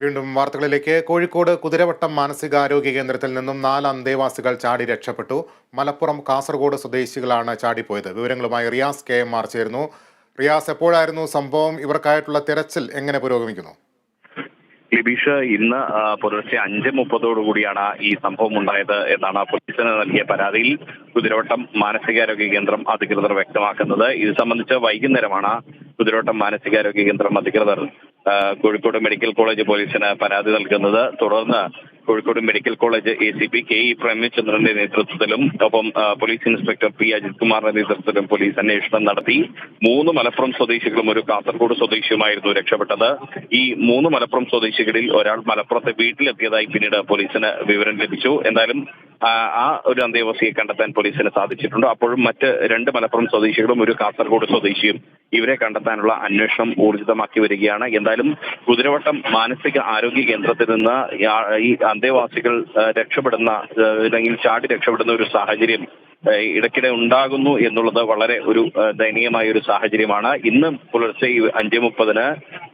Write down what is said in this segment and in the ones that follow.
വീണ്ടും വാർത്തകളിലേക്ക്. കോഴിക്കോട് കുതിരവട്ടം മാനസികാരോഗ്യ കേന്ദ്രത്തിൽ നിന്നും 4 അന്തേവാസികൾ ചാടി രക്ഷപ്പെട്ടു. മലപ്പുറം കാസർഗോഡ് സ്വദേശികളാണ് ചാടിപ്പോയത്. വിവരങ്ങളുമായി റിയാസ് KMR ചേരുന്നു. റിയാസ്, എപ്പോഴായിരുന്നു സംഭവം? ഇവർക്കായിട്ടുള്ള തെരച്ചിൽ എങ്ങനെ പുരോഗമിക്കുന്നു? ലിബീഷ്, ഇന്ന് പുലർച്ചെ 5:30 കൂടിയാണ് ഈ സംഭവം ഉണ്ടായത് എന്നാണ് പോലീസിന് നൽകിയ പരാതിയിൽ കുതിരവട്ടം മാനസികാരോഗ്യ കേന്ദ്രം അധികൃതർ വ്യക്തമാക്കുന്നത്. ഇത് സംബന്ധിച്ച് വൈകുന്നേരമാണ് കുതിരവട്ടം മാനസികാരോഗ്യ കേന്ദ്രം അധികൃതർ കോഴിക്കോട് മെഡിക്കൽ കോളേജ് പോലീസിന് പരാതി നൽകുന്നത്. തുടർന്ന് Kozhikode medical college ACP KE പ്രേമചന്ദ്രന്റെ നേതൃത്വത്തിലും ഒപ്പം പോലീസ് ഇൻസ്പെക്ടർ P അജിത് കുമാറിന്റെ നേതൃത്വത്തിലും പോലീസ് അന്വേഷണം നടത്തി. 3 മലപ്പുറം സ്വദേശികളും ഒരു കാസർഗോഡ് സ്വദേശിയുമായിരുന്നു രക്ഷപ്പെട്ടത്. ഈ 3 മലപ്പുറം സ്വദേശികളിൽ ഒരാൾ മലപ്പുറത്തെ വീട്ടിലെത്തിയതായി പിന്നീട് പോലീസിന് വിവരം ലഭിച്ചു. എന്തായാലും ആ ഒരു അന്തേവാസിയെ കണ്ടെത്താൻ പോലീസിന് സാധിച്ചിട്ടുണ്ട്. അപ്പോഴും മറ്റ് 2 മലപ്പുറം സ്വദേശികളും ഒരു കാസർഗോഡ് സ്വദേശിയും ഇവരെ കണ്ടെത്താനുള്ള അന്വേഷണം ഊർജിതമാക്കി വരികയാണ്. എന്തായാലും കുതിരവട്ടം മാനസിക ആരോഗ്യ കേന്ദ്രത്തിൽ നിന്ന് ഈ അന്തേവാസികൾ രക്ഷപ്പെടുന്ന അല്ലെങ്കിൽ ചാടി രക്ഷപ്പെടുന്ന ഒരു സാഹചര്യം ഇടയ്ക്കിടെ ഉണ്ടാകുന്നു എന്നുള്ളത് വളരെ ഒരു ദയനീയമായ ഒരു സാഹചര്യമാണ്. ഇന്ന് പുലർച്ചെ 5:30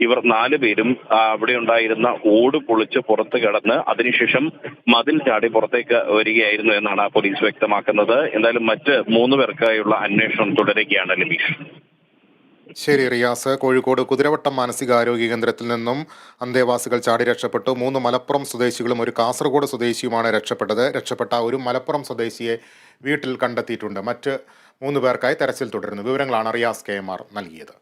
ഇവർ 4 പേരും അവിടെ ഉണ്ടായിരുന്ന ഓട് പൊളിച്ച് പുറത്ത് കിടന്ന് അതിനുശേഷം മതിൽ ചാടി പുറത്തേക്ക് വരികയായിരുന്നു എന്നാണ് പോലീസ് വ്യക്തമാക്കുന്നത്. എന്തായാലും മറ്റ് 3 പേർക്കായുള്ള അന്വേഷണം തുടരുകയാണ്. ലബീഷ്. ശരി റിയാസ്. കോഴിക്കോട് കുതിരവട്ടം മാനസികാരോഗ്യ കേന്ദ്രത്തിൽ നിന്നും അന്തേവാസികൾ ചാടി രക്ഷപ്പെട്ടു. 3 മലപ്പുറം സ്വദേശികളും ഒരു കാസർഗോഡ് സ്വദേശിയുമാണ് രക്ഷപ്പെട്ടത്. രക്ഷപ്പെട്ട ഒരു മലപ്പുറം സ്വദേശിയെ വീട്ടിൽ കണ്ടെത്തിയിട്ടുണ്ട്. മറ്റ് 3 പേർക്കായി തെരച്ചിൽ തുടരുന്നു. വിവരങ്ങളാണ് റിയാസ് KMR നൽകിയത്.